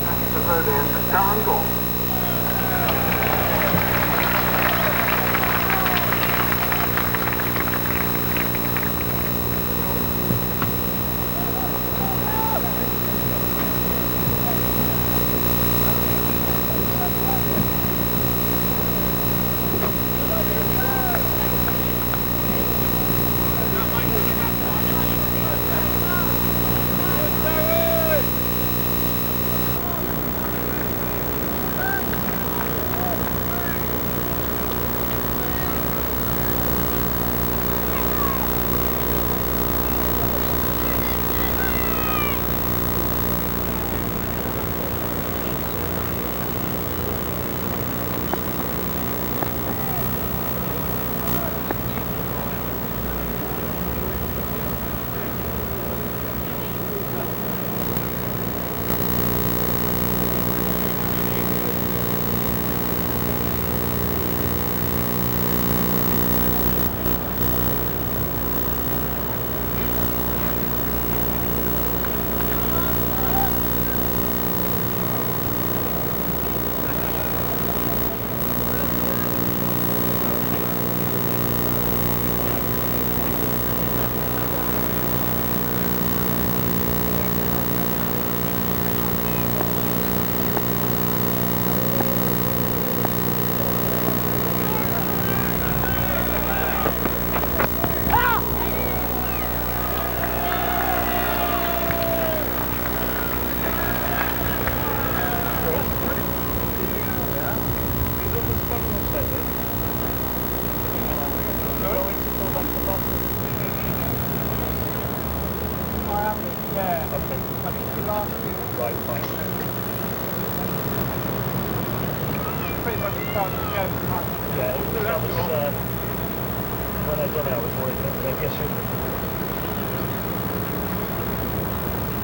seconds to road end at Darren Golf.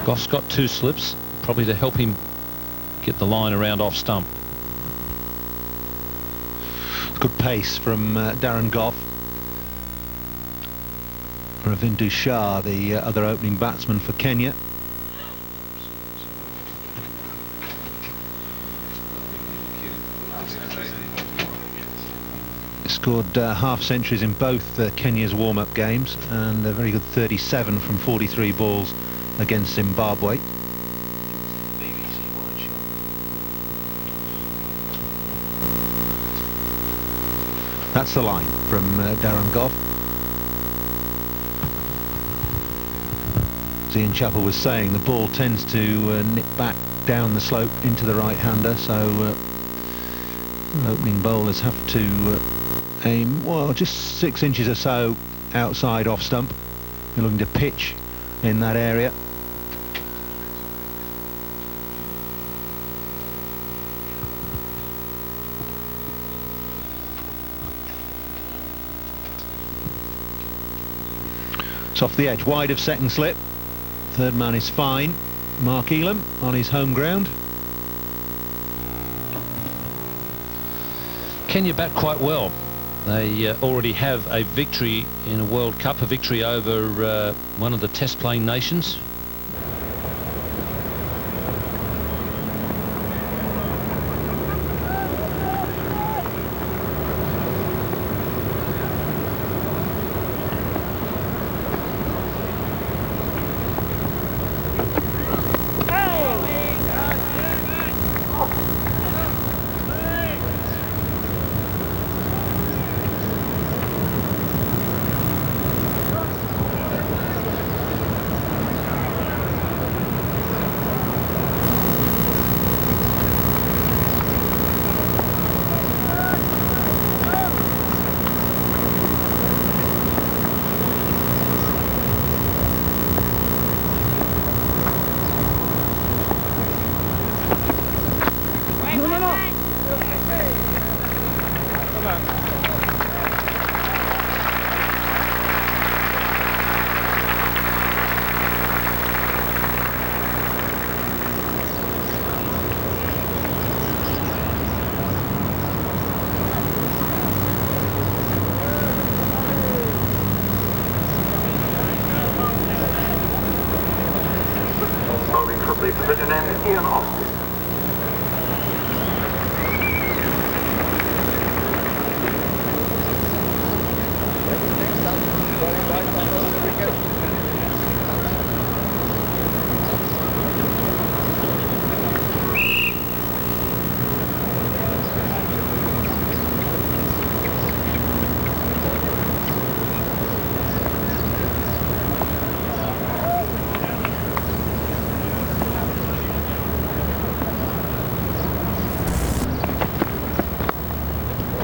Goff's got 2 slips, probably to help him get the line around off stump. Good pace from Darren Goff. Ravindu Shah, the other opening batsman for Kenya. Scored half centuries in both Kenya's warm-up games, and a very good 37 from 43 balls against Zimbabwe. That's the line from Darren Goff. As Ian Chappell was saying, the ball tends to nip back down the slope into the right-hander, so opening bowlers have to aim, well, just 6 inches or so outside off stump. You're looking to pitch in that area. It's off the edge, wide of second slip. Third man is fine. Mark Ealham on his home ground. Kenya bat quite well. They already have a victory in a World Cup, a victory over one of the test playing nations.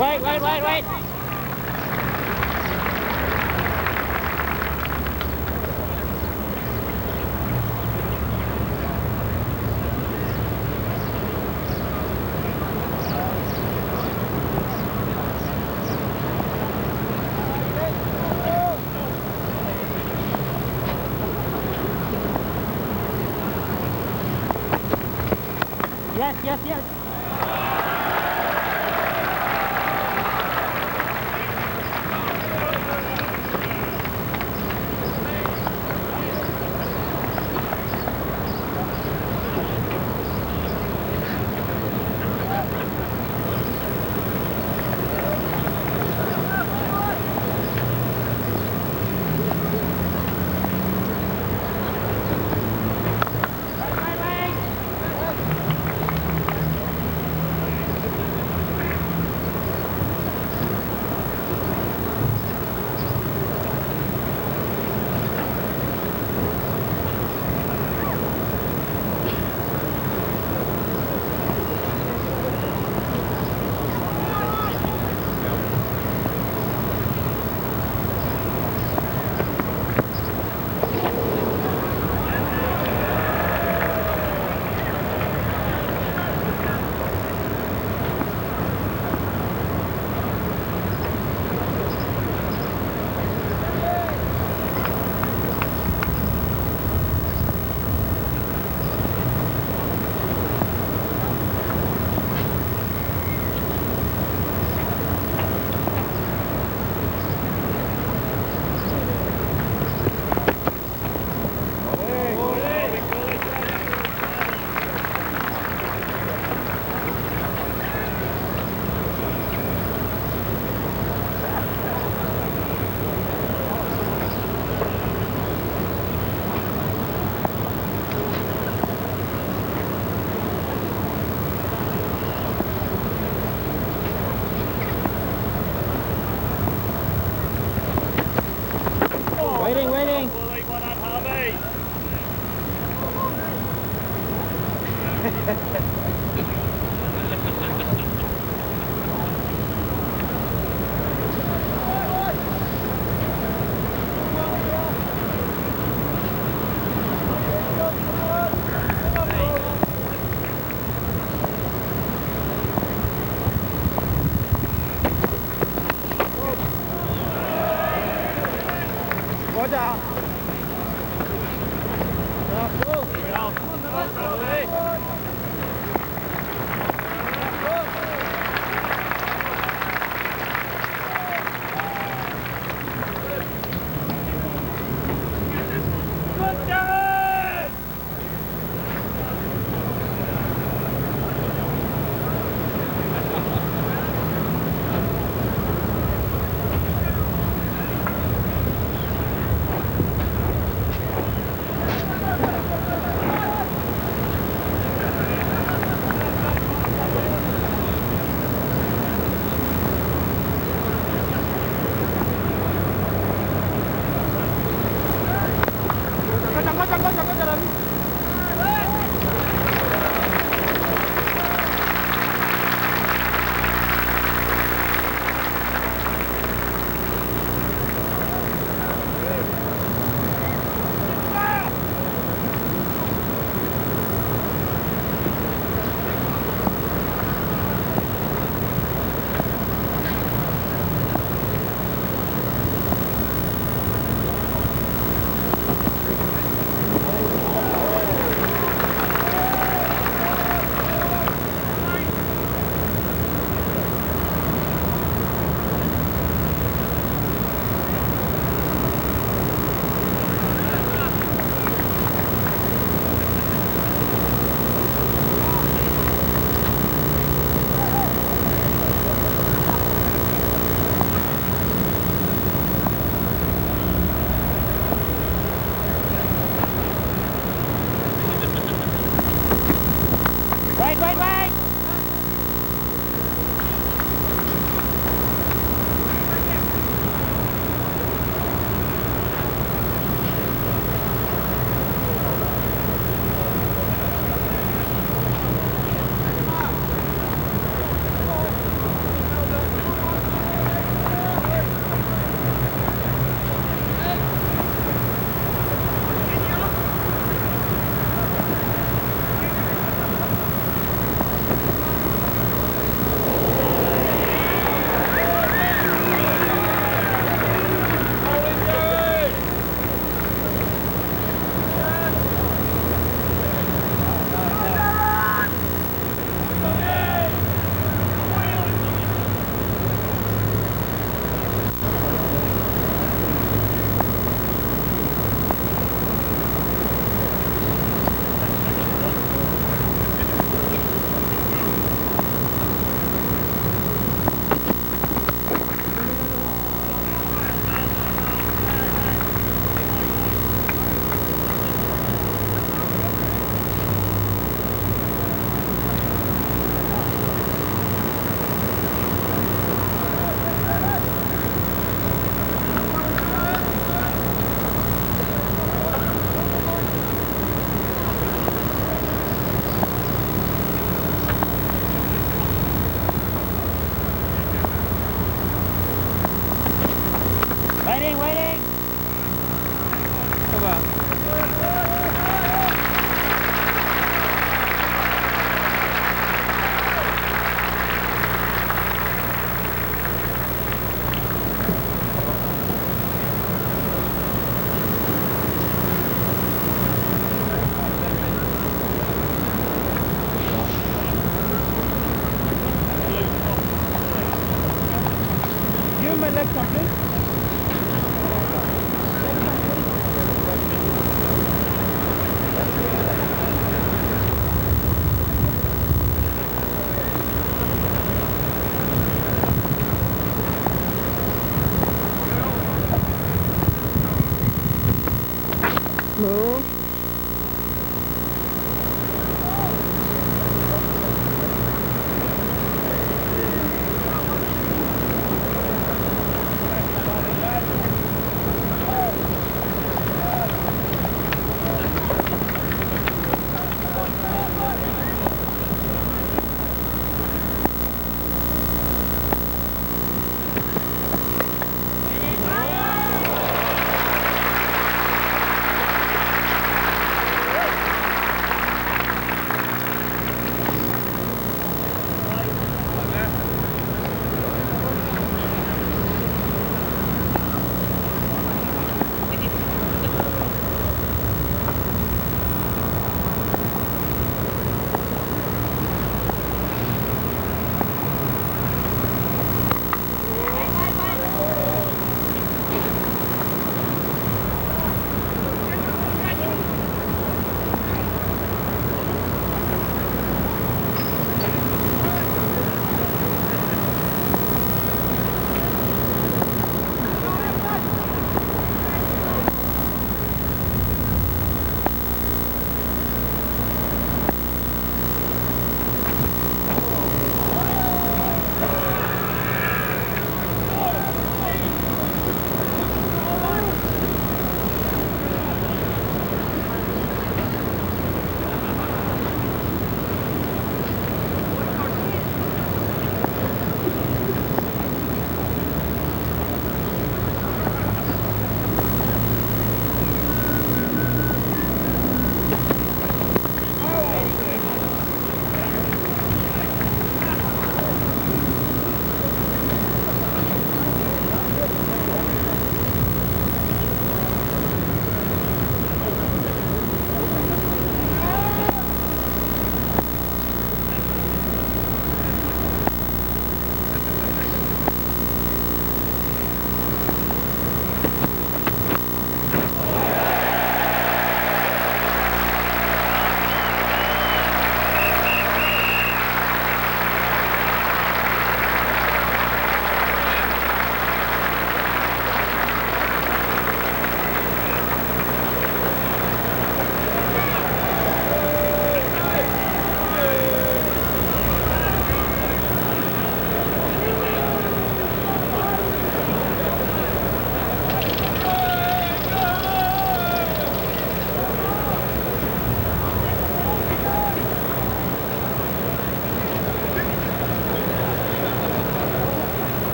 Wait, wait, wait, wait. Yes, yes, yes. Waiting. Come on. Give my leg complete. Move.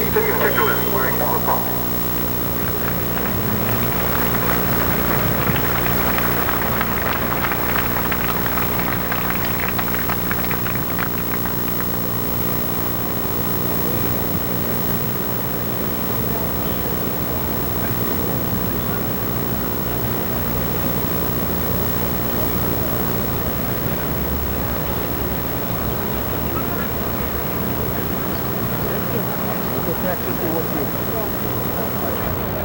Tikolo, wearing number 5. Practice to what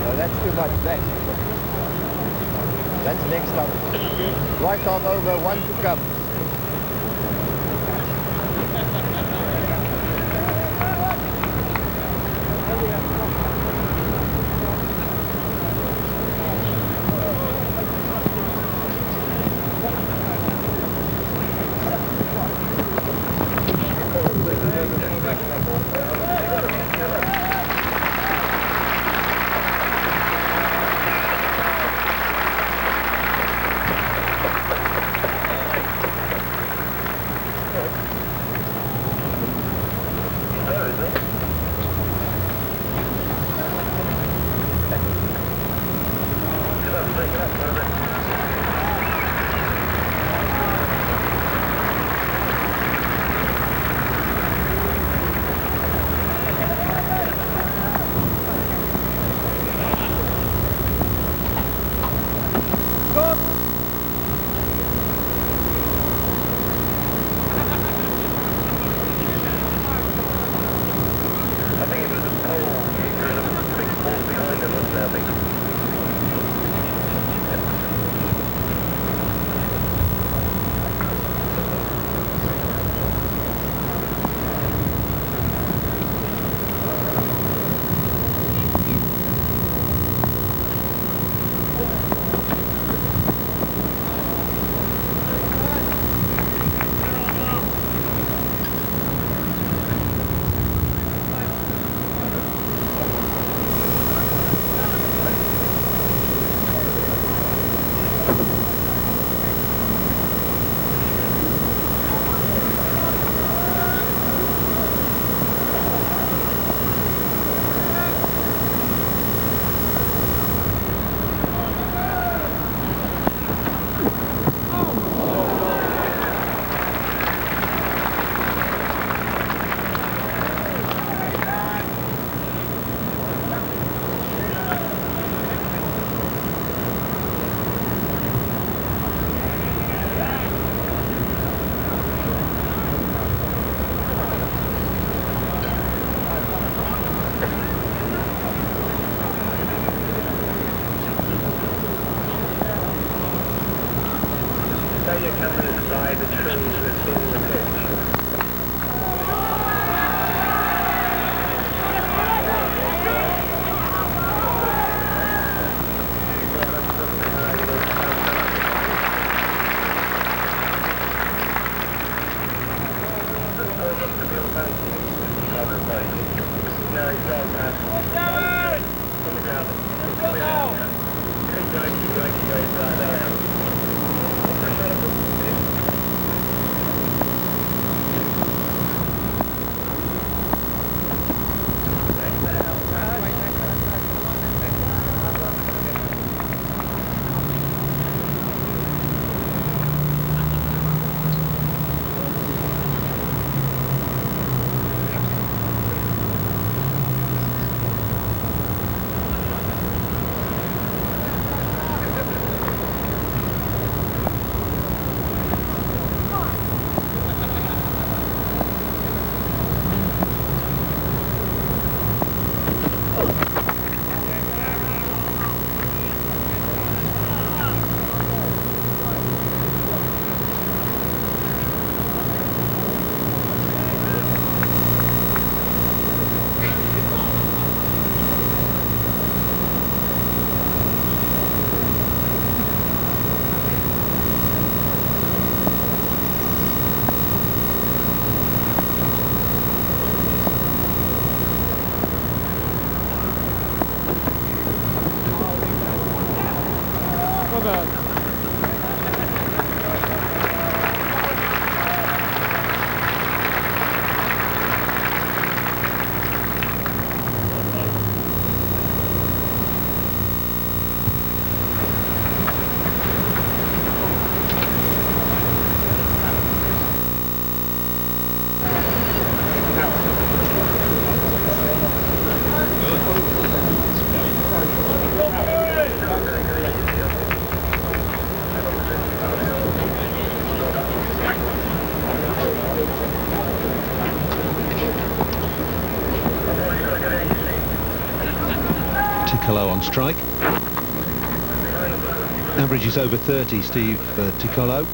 you No, that's too much left. That's next up. Right arm over, one to come. Tikolo on strike. Average is over 30, Steve Tikolo.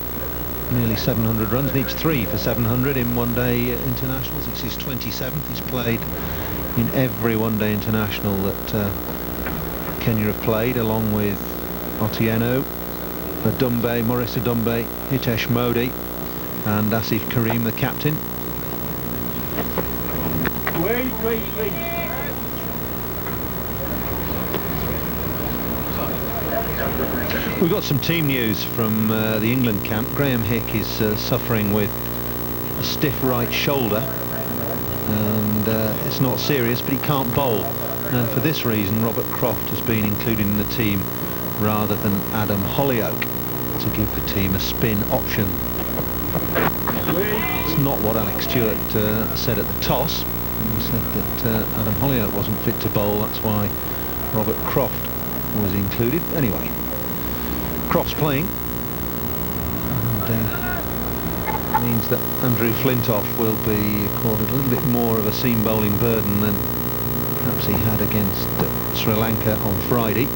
Nearly 700 runs, needs 3 for 700 in one-day internationals. It's his 27th. He's played in every one-day international that Kenya have played, along with Otieno, Adumbe, Maurice Adumbe, Hitesh Modi and Asif Karim, the captain. Wait. We've got some team news from the England camp. Graham Hick is suffering with a stiff right shoulder, and it's not serious, but he can't bowl. And for this reason, Robert Croft has been included in the team rather than Adam Hollioake, to give the team a spin option. It's not what Alex Stewart said at the toss. He said that Adam Hollioake wasn't fit to bowl, that's why Robert Croft was included. Anyway, Croft's playing, and means that Andrew Flintoff will be accorded a little bit more of a seam bowling burden than perhaps he had against Sri Lanka on Friday.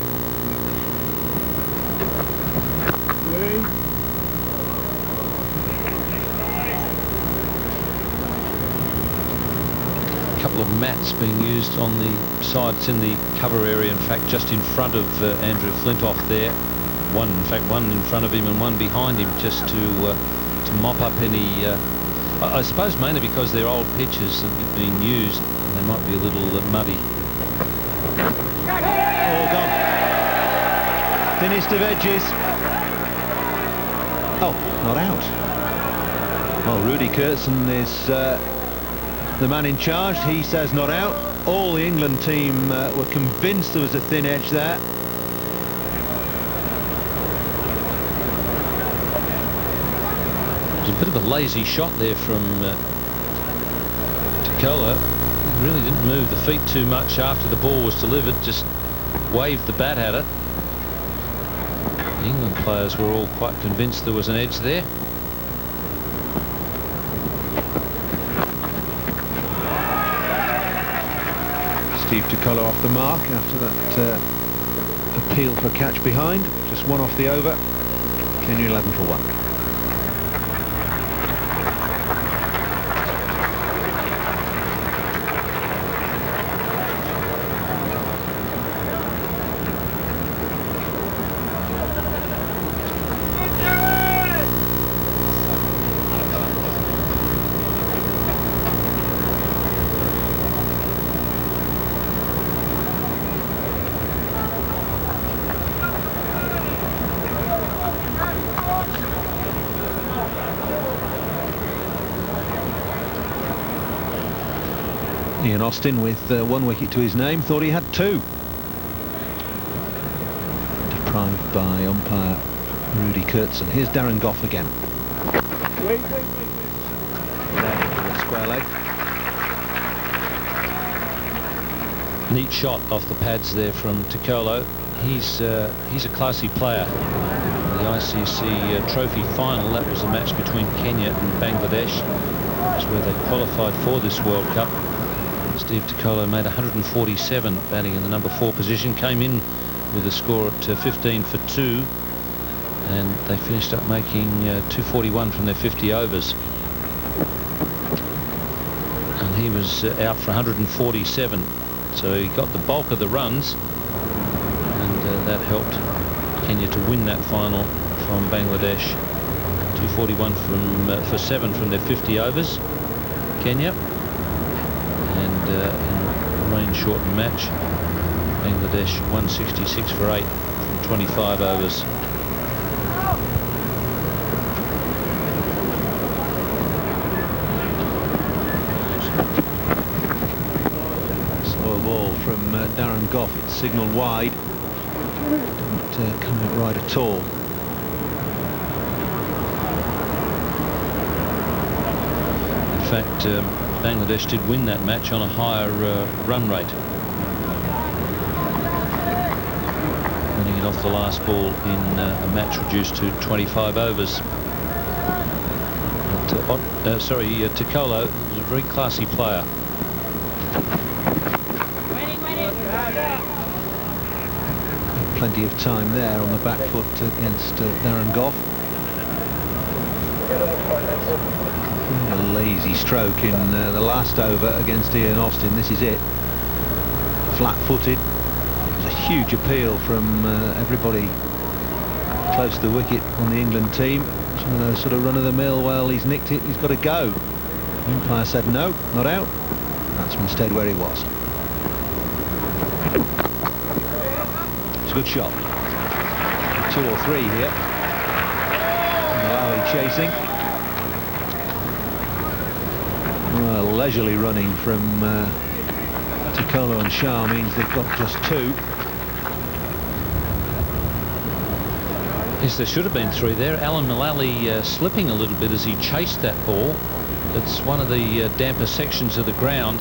A couple of mats being used on the sides in the cover area, in fact just in front of Andrew Flintoff there. One in front of him and one behind him, just to mop up any I suppose mainly because they're old pitches that have been used and they might be a little muddy. All gone. Thinnest of edges. Oh, not out. Well, Rudy Kurtzen is the man in charge. He says not out. All the England team were convinced there was a thin edge there. It was a bit of a lazy shot there from Tikolo. He really didn't move the feet too much after the ball was delivered, just waved the bat at it. The England players were all quite convinced there was an edge there. Steve Tikolo off the mark after that appeal for a catch behind. Just one off the over. Kenya 11 for 1. Ian Austin with 1 wicket to his name, thought he had 2. Deprived by umpire Rudy Kurtzen. Here's Darren Gough again. Square leg. Neat shot off the pads there from Tikolo. He's a classy player. The ICC trophy final, that was a match between Kenya and Bangladesh. That's where they qualified for this World Cup. Steve Tikolo made 147, batting in the number 4 position, came in with a score at 15 for 2, and they finished up making 241 from their 50 overs. And he was out for 147, so he got the bulk of the runs, and that helped Kenya to win that final from Bangladesh. 241 for 7 from their 50 overs, Kenya. And in a rain-shortened match, Bangladesh 166 for 8 from 25 overs. Slow ball from Darren Gough. It's signalled wide. Didn't come out right at all. In fact, Bangladesh did win that match on a higher run rate, winning it off the last ball in a match reduced to 25 overs. But, Tikolo was a very classy player. plenty of time there on the back foot against Darren Goff. A lazy stroke in the last over against Ian Austin. This is it. Flat-footed. It was a huge appeal from everybody close to the wicket on the England team. Some of those sort of run-of-the-mill, well, he's nicked it, he's got to go. The umpire said no, not out. That's instead where he was. It's a good shot. 2 or 3 here. Mullally chasing. Well, leisurely running from Tikolo and Shah means they've got just 2. Yes, there should have been 3 there. Alan Mullally slipping a little bit as he chased that ball. It's one of the damper sections of the ground.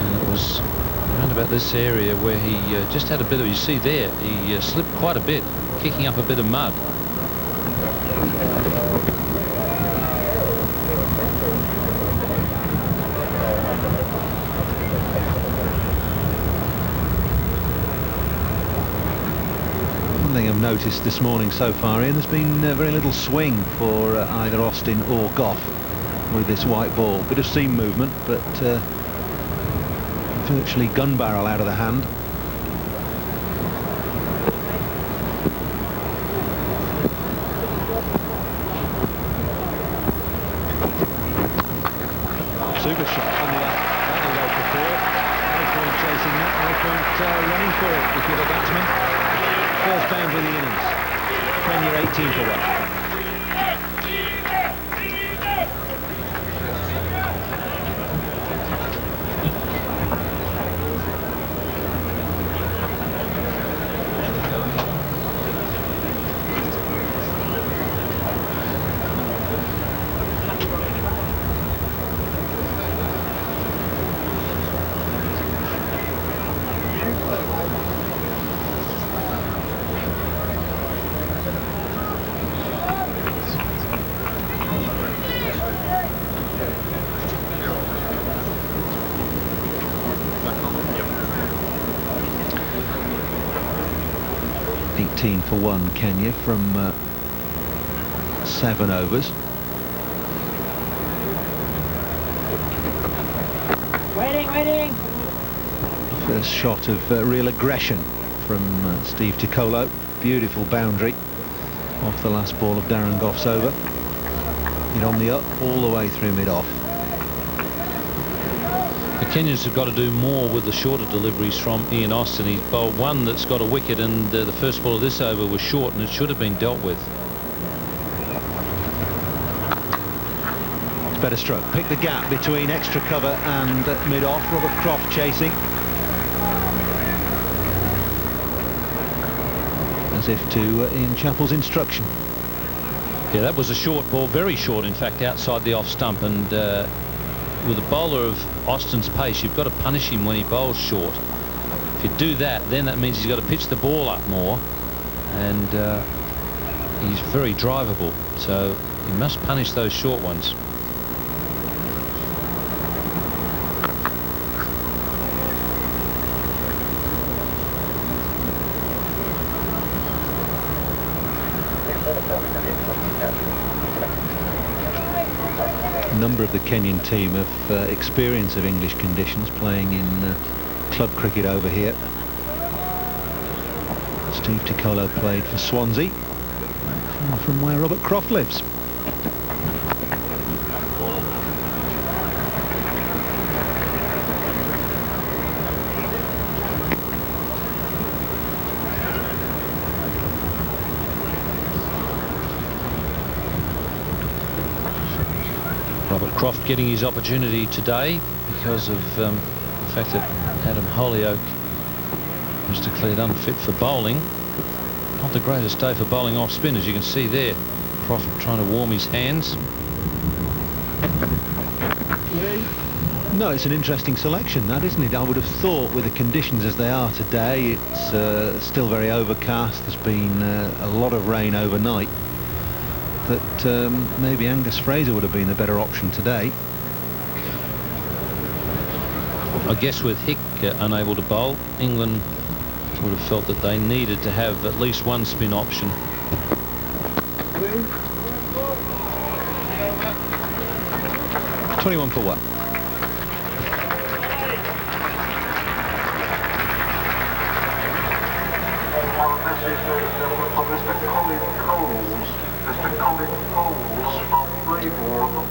And it was around about this area where he just had a bit of, you see there, he slipped quite a bit, kicking up a bit of mud. Thing I've noticed this morning so far, Ian, there's been very little swing for either Austin or Goff with this white ball. Bit of seam movement, but virtually gun barrel out of the hand. Super shot on the left. That'll go for 4. No point chasing that, no point running for it if you're the batsman. First boundary of the innings. Kenya 18 for 1. 18 for 1 Kenya from 7 overs. Waiting. First shot of real aggression from Steve Tikolo. Beautiful boundary off the last ball of Darren Goff's over. It on the up all the way through mid-off. The Kenyans have got to do more with the shorter deliveries from Ian Austin. He's bowled one that's got a wicket, and the first ball of this over was short, and it should have been dealt with. It's better stroke. Pick the gap between extra cover and mid-off. Robert Croft chasing. As if to Ian Chappell's instruction. Yeah, that was a short ball, very short, in fact, outside the off stump, and with a bowler of Austin's pace, you've got to punish him when he bowls short. If you do that, then that means he's got to pitch the ball up more, and he's very drivable, so you must punish those short ones. A number of the Kenyan team have experience of English conditions, playing in club cricket over here. Steve Tikolo played for Swansea, far from where Robert Croft lives. Robert Croft getting his opportunity today because of the fact that Adam Holyoake was declared unfit for bowling. Not the greatest day for bowling off spin, as you can see there. Croft trying to warm his hands. No, it's an interesting selection, that, isn't it? I would have thought, with the conditions as they are today, it's still very overcast. There's been a lot of rain overnight, that maybe Angus Fraser would have been a better option today. I guess with Hick unable to bowl, England would have felt that they needed to have at least one spin option. $21 for what? From Mr. Colin Coles. Mr. Colin Coles from Braeburn.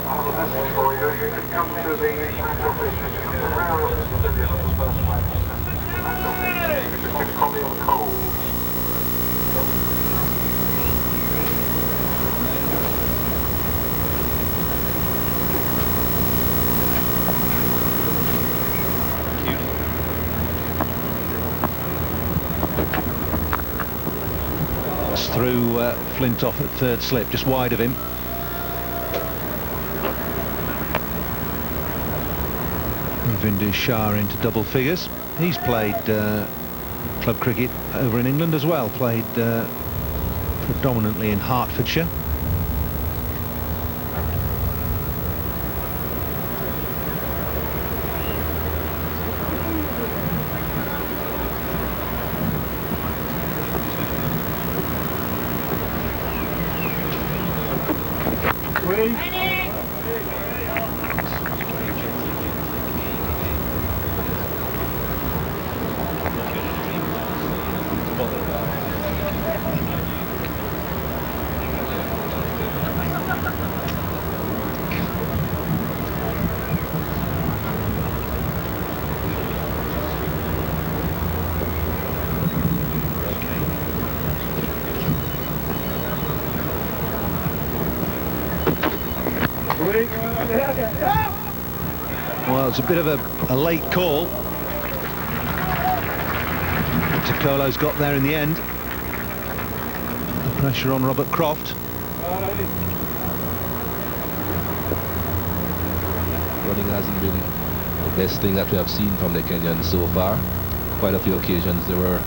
I have a message for you. You can come to the match office, which is at the rear of the pavilion on the first match. Mr. Colin Coles. Through Flintoff at third slip, just wide of him. Vindu Shah into double figures. He's played club cricket over in England as well, played predominantly in Hertfordshire. Well, it's a bit of a late call. Tikolo's got there in the end. The pressure on Robert Croft. Running hasn't been the best thing that we have seen from the Kenyans so far. Quite a few occasions there were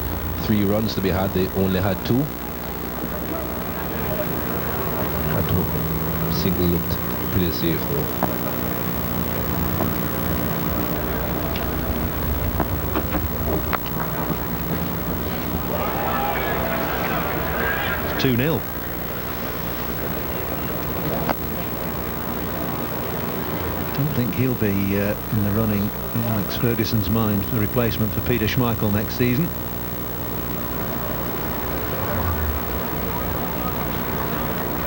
3 runs to be had, they only had 2. That single looked pretty safe though. 2-0. Don't think he'll be in the running in Alex Ferguson's mind for replacement for Peter Schmeichel next season.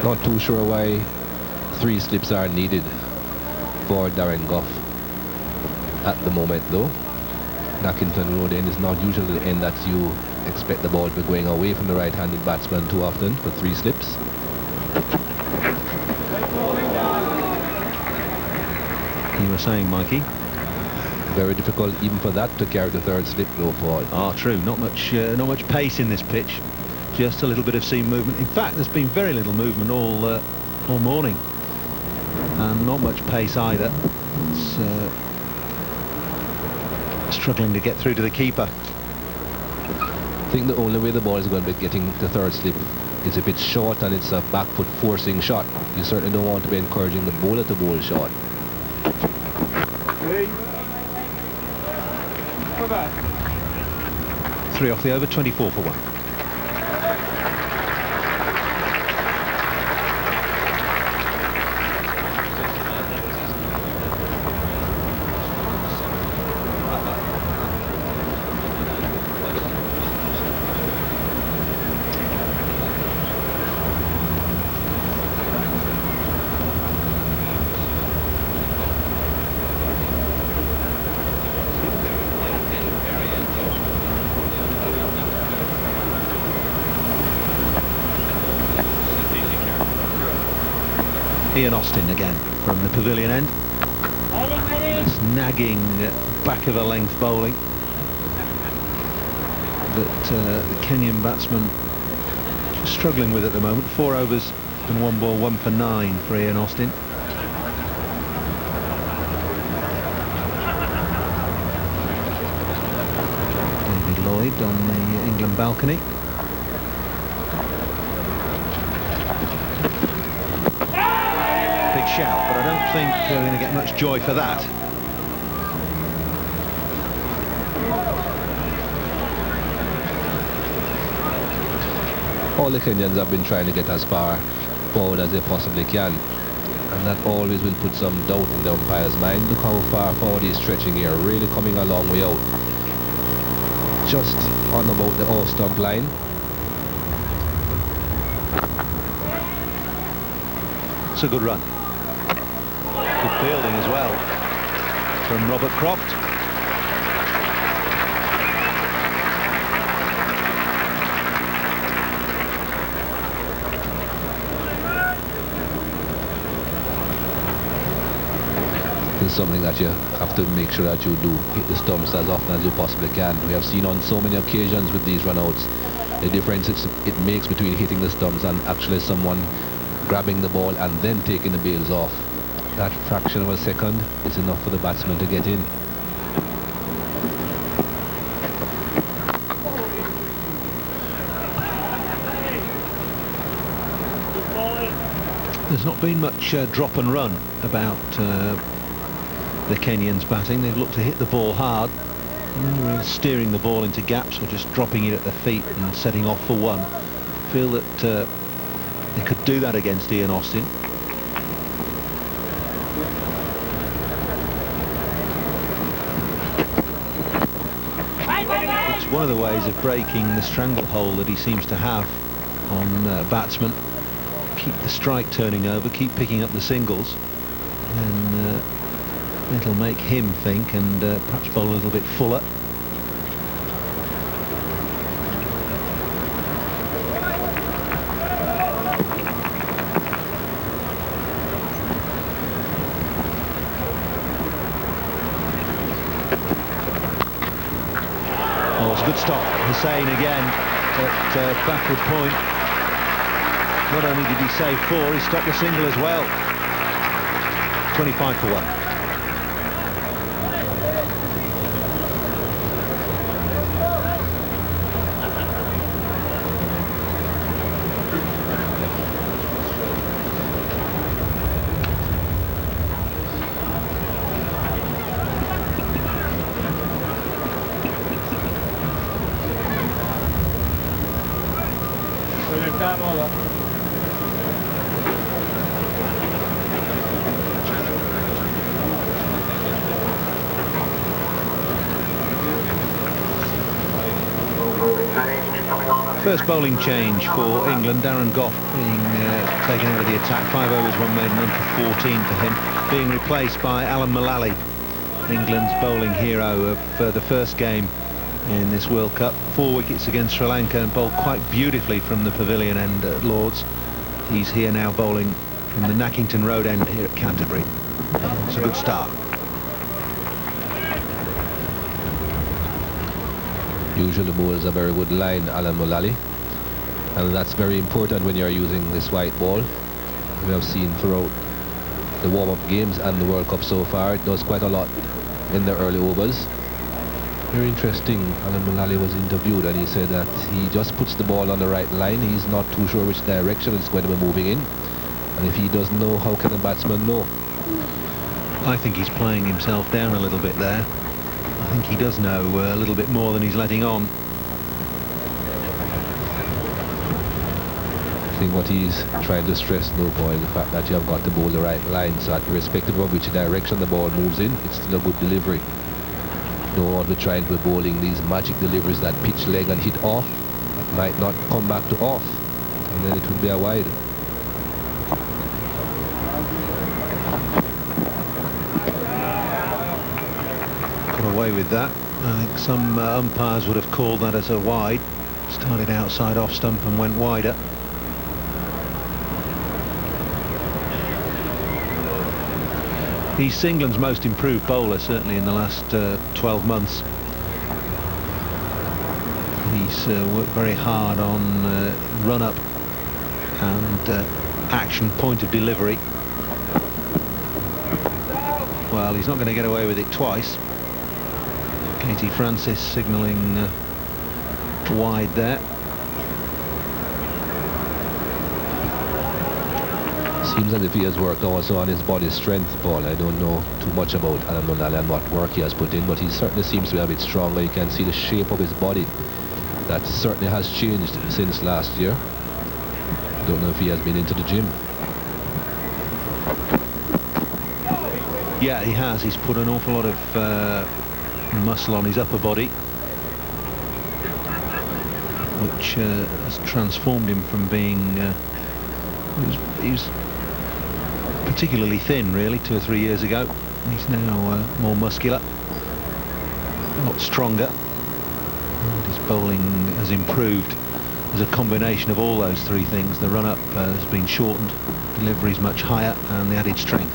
Not too sure why 3 slips are needed for Darren Gough at the moment though. Nackington Road end is not usually the end that you expect the ball to be going away from the right-handed batsman too often for 3 slips. You were saying, Mikey? Very difficult even for that to carry the 3rd slip though, Paul. Ah, true. Not much pace in this pitch. Just a little bit of seam movement. In fact, there's been very little movement all morning, and not much pace either. It's struggling to get through to the keeper. I think the only way the ball is going to be getting the 3rd slip is if it's short and it's a back foot forcing shot. You certainly don't want to be encouraging the bowler to bowl short. 3 off the over, 24 for 1. Ian Austin again from the pavilion end. This nagging back of a length bowling that the Kenyan batsman just struggling with at the moment. 4 overs and 1 ball, 1 for 9 for Ian Austin. David Lloyd on the England balcony. Shout, but I don't think we're going to get much joy for that. all the Kenyans have been trying to get as far forward as they possibly can. And that always will put some doubt in the umpire's mind. Look how far forward he's stretching here, really coming a long way out. Just on about the off-stump line. It's a good run. Good fielding as well from Robert Croft. It's something that you have to make sure that you do hit the stumps as often as you possibly can. We have seen on so many occasions with these runouts the difference it makes between hitting the stumps and actually someone grabbing the ball and then taking the bails off. That fraction of a second is enough for the batsman to get in. There's not been much drop and run about the Kenyans batting. They've looked to hit the ball hard, steering the ball into gaps or just dropping it at their feet and setting off for one. Feel that they could do that against Ian Austin. It's one of the ways of breaking the stranglehold that he seems to have on batsmen. Keep the strike turning over, keep picking up the singles, and it'll make him think and perhaps bowl a little bit fuller. Oh, it's a good stop. Hussain again at backward point. Not only did he save 4, he stopped the single as well. 25 for 1. First bowling change for England. Darren Gough being taken out of the attack. 5 overs, 1 maiden run for 14 for him. Being replaced by Ealham, England's bowling hero of the first game in this World Cup. 4 wickets against Sri Lanka and bowled quite beautifully from the pavilion end at Lord's. He's here now bowling from the Nackington Road end here at Canterbury. It's a good start. Usually bowls a very good line, Ealham, and that's very important when you're using this white ball. We have seen throughout the warm-up games and the World Cup so far, it does quite a lot in the early overs. Very interesting, Ealham was interviewed and he said that he just puts the ball on the right line. He's not too sure which direction it's going to be moving in, and if he doesn't know, how can the batsman know? I think he's playing himself down a little bit there. I think he does know a little bit more than he's letting on. I think what he's trying to stress, no boy, is the fact that you have got to bowl the right line, so that irrespective of which direction the ball moves in, it's still a good delivery. You don't want to be trying to be bowling these magic deliveries that pitch leg and hit off, might not come back to off, and then it would be a wide. Away with that. I think some umpires would have called that as a wide. Started outside off stump and went wider. He's England's most improved bowler, certainly in the last 12 months. He's worked very hard on run-up and action point of delivery. Well, he's not going to get away with it twice. Katie Francis signalling wide there. Seems as if he has worked also on his body strength, Paul. I don't know too much about Ealham and what work he has put in, but he certainly seems to be a bit stronger. You can see the shape of his body. That certainly has changed since last year. Don't know if he has been into the gym. Yeah, he has. He's put an awful lot of muscle on his upper body, which has transformed him from being he was particularly thin really 2 or 3 years ago. He's now more muscular, a lot stronger, and his bowling has improved as a combination of all those three things. The run-up has been shortened, delivery's much higher, and the added strength.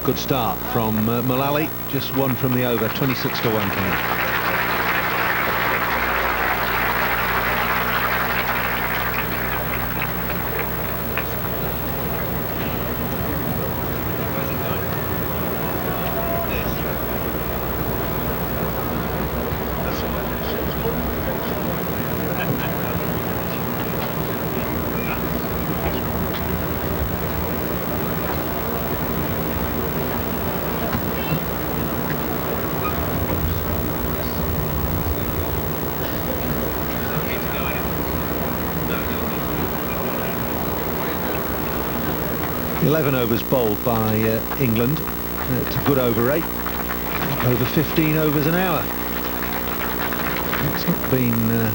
Good start from Mullally, just one from the over, 26 to 1 Kenya. Eleven overs bowled by England. It's a good over rate, over 15 overs an hour. It's not been a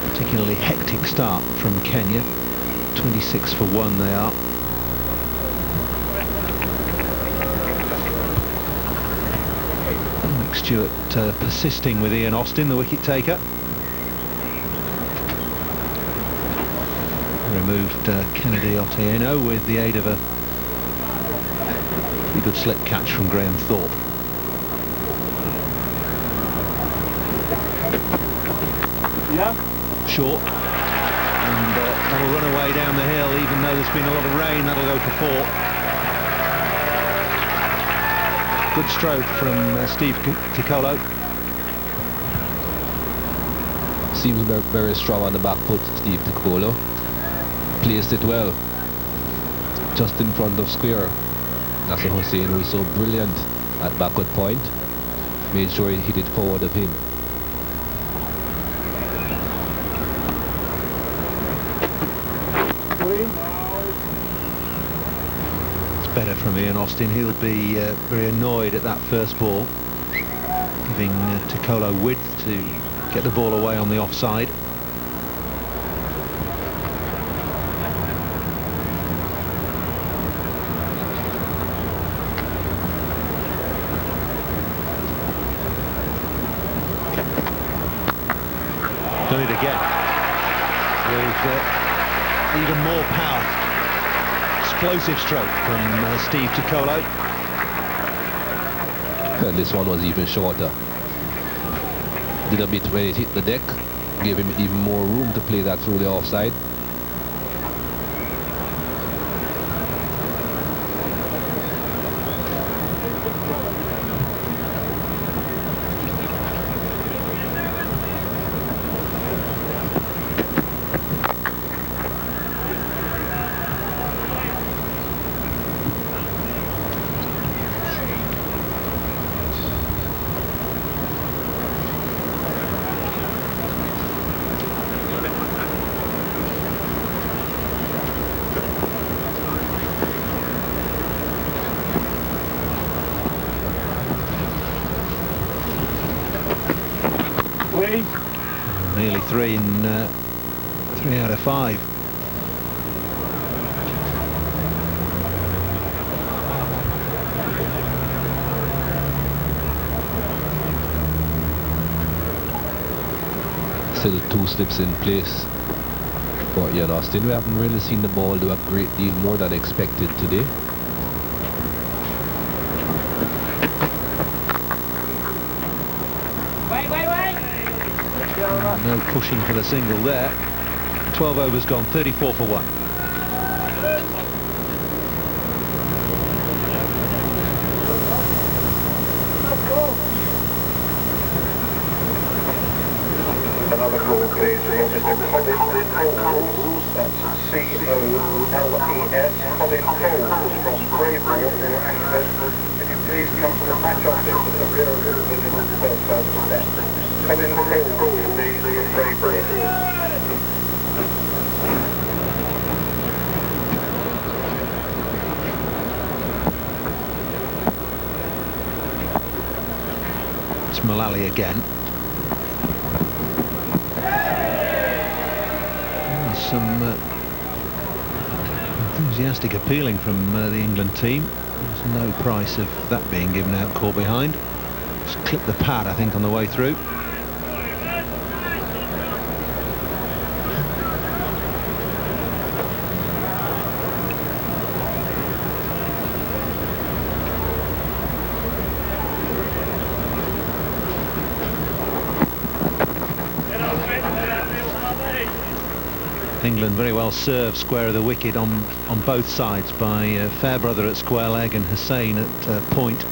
particularly hectic start from Kenya. 26 for 1 they are. Mike Stewart persisting with Ian Austin, the wicket taker. Removed Kennedy Otieno with the aid of a pretty good slip catch from Graham Thorpe. Yeah. Short, and that'll run away down the hill, even though there's been a lot of rain. That'll go for 4. Good stroke from Steve Tikolo. Seems very strong on the back foot, Steve Tikolo. Placed it well, just in front of square. Nasser Hussain, who is so brilliant at backward point, made sure he hit it forward of him. It's better from Ian Austin. He'll be very annoyed at that first ball, giving Tikolo width to get the ball away on the offside. Done it again with even more power. Explosive stroke from Steve Tikolo. And this one was even shorter. Did a bit when it hit the deck, gave him even more room to play that through the offside. Nearly 3 in 3 out of 5. Still 2 slips in place for Ian Austin. We haven't really seen the ball do a great deal more than expected today. Wait. No pushing for the single there. 12 overs gone, 34 for 1. Another call, please, for Mr. Colin Coles. That's C-O-L-E-S. Colin Coles from Braybrooke, New Hampshire. Can you please come to the match office at the rear of the building on the first side of the steps? Colin Coles, please, from Braybrooke. It's Mullally again. Some enthusiastic appealing from the England team. There's no price of that being given out caught behind. Just clipped the pad, I think, on the way through. England very well served square of the wicket on both sides by Fairbrother at square leg and Hussain at point.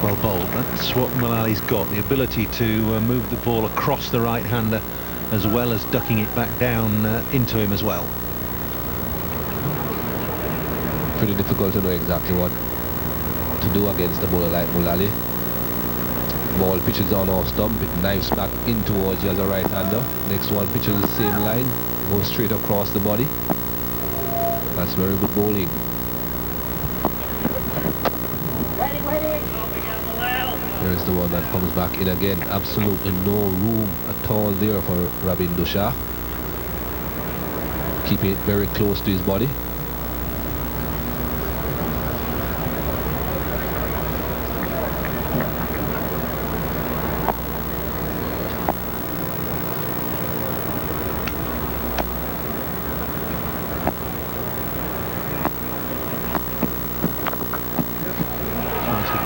Well bowled. That's what Mullally's got, the ability to move the ball across the right-hander as well as ducking it back down into him as well. Pretty difficult to know exactly what to do against a bowler like Mullally. Ball pitches on off stump, it knives back in towards you as a right-hander. Next one pitches the same line, goes straight across the body. That's very good bowling. There's the one that comes back in again. Absolutely no room at all there for Ravinder Shah. Keeping it very close to his body.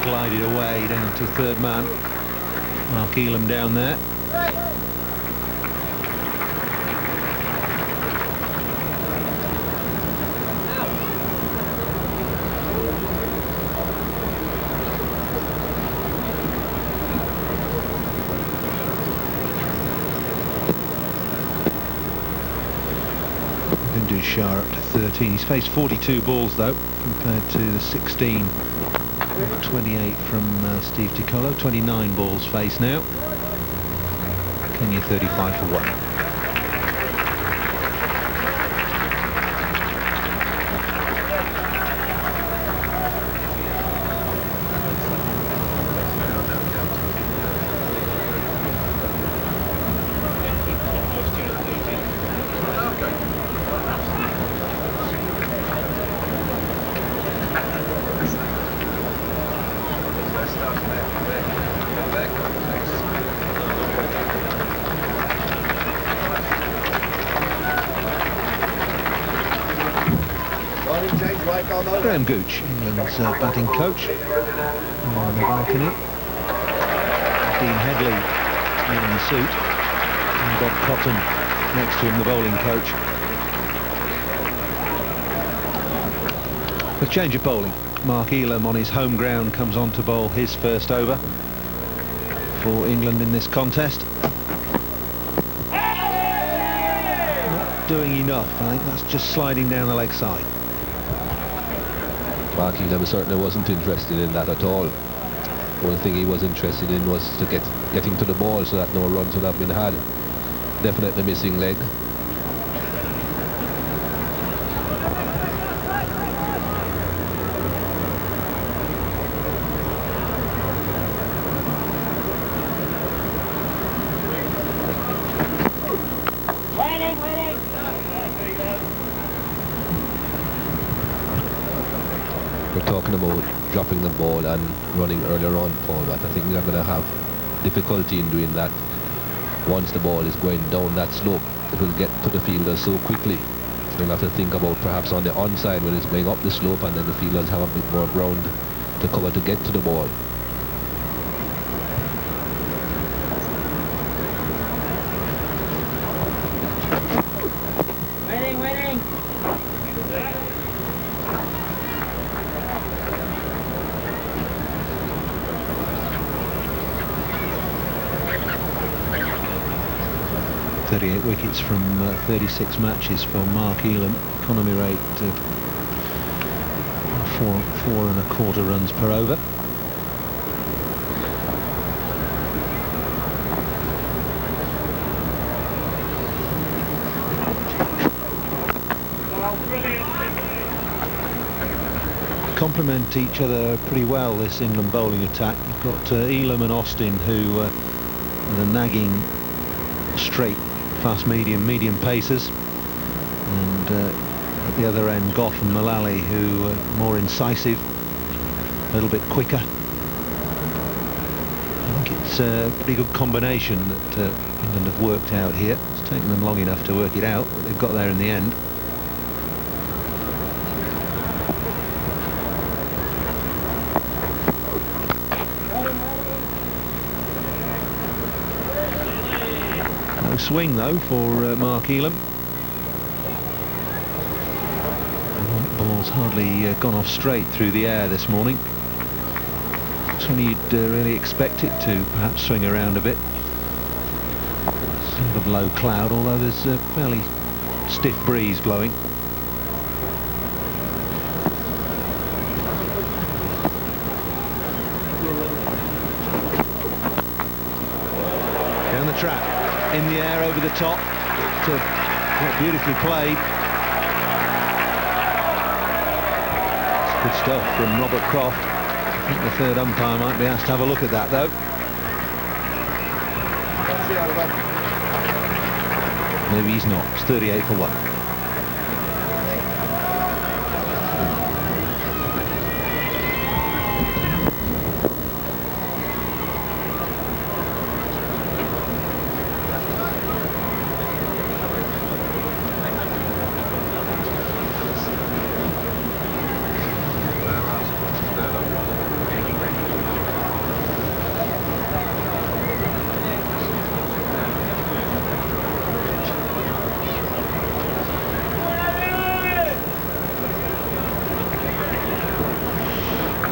Glided away down to third man. Mark Ealham down there. Ravinder Shah up to 13. He's faced 42 balls though, compared to the 16. 28 from Steve Tikolo, 29 balls faced now. Kenya 35 for 1. Graham Gooch, England's batting coach, on the balcony. Dean Headley in the suit, and Bob Cotton next to him, the bowling coach. A change of bowling. Mark Ealham on his home ground comes on to bowl his first over for England in this contest. Not doing enough, I think that's just sliding down the leg side. Mark Ealham certainly wasn't interested in that at all. One thing he was interested in was to getting to the ball so that no runs would have been had. Definitely missing leg. we're talking about dropping the ball and running earlier on, Paul, but I think they're going to have difficulty in doing that. Once the ball is going down that slope, it will get to the fielders so quickly. So they'll have to think about perhaps on the onside when it's going up the slope, and then the fielders have a bit more ground to cover to get to the ball. Waiting. 38 wickets from 36 matches for Mark Ealham. Economy rate 4.25 runs per over. Complement each other pretty well, this England bowling attack. You've got Ealham and Austin, who are the nagging straight fast medium pacers, and at the other end Goff and Mullally, who are more incisive, a little bit quicker. I think it's a pretty good combination that England have worked out here. It's taken them long enough to work it out, but they've got there in the end. No swing though for Mark Ealham. The ball's hardly gone off straight through the air this morning. It's when you'd really expect it to perhaps swing around a bit. Sort of low cloud, although there's a fairly stiff breeze blowing. Down the track, in the air over the top, quite beautifully played. Good stuff from Robert Croft. I think the third umpire might be asked to have a look at that though. Maybe he's not. It's 38 for 1.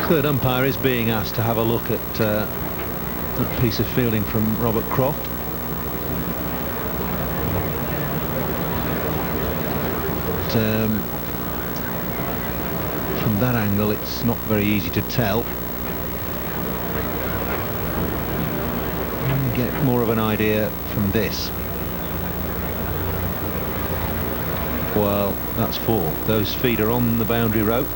Third umpire is being asked to have a look at a piece of fielding from Robert Croft. But, from that angle it's not very easy to tell. You can get more of an idea from this. Well, that's 4. Those feet are on the boundary rope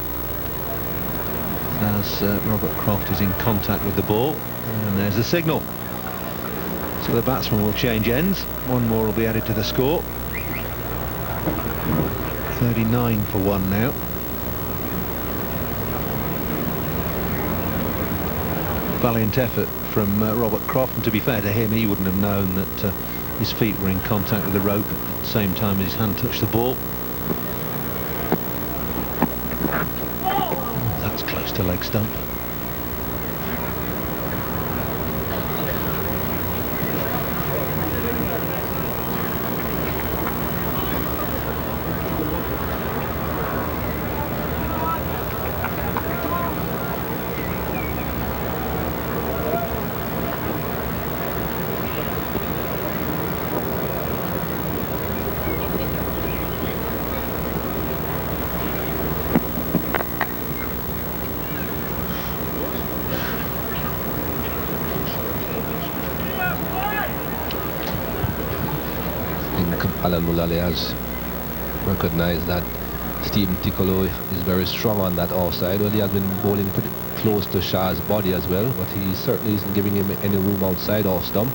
as Robert Croft is in contact with the ball, and there's the signal. So the batsman will change ends. One more will be added to the score. 39 for 1 now. Valiant effort from Robert Croft, and to be fair to him, he wouldn't have known that his feet were in contact with the rope at the same time as his hand touched the ball. To leg stump. Alan Mullally has recognised that Stephen Tikolo is very strong on that offside. Well, he has been bowling pretty close to Shah's body as well, but he certainly isn't giving him any room outside off stump.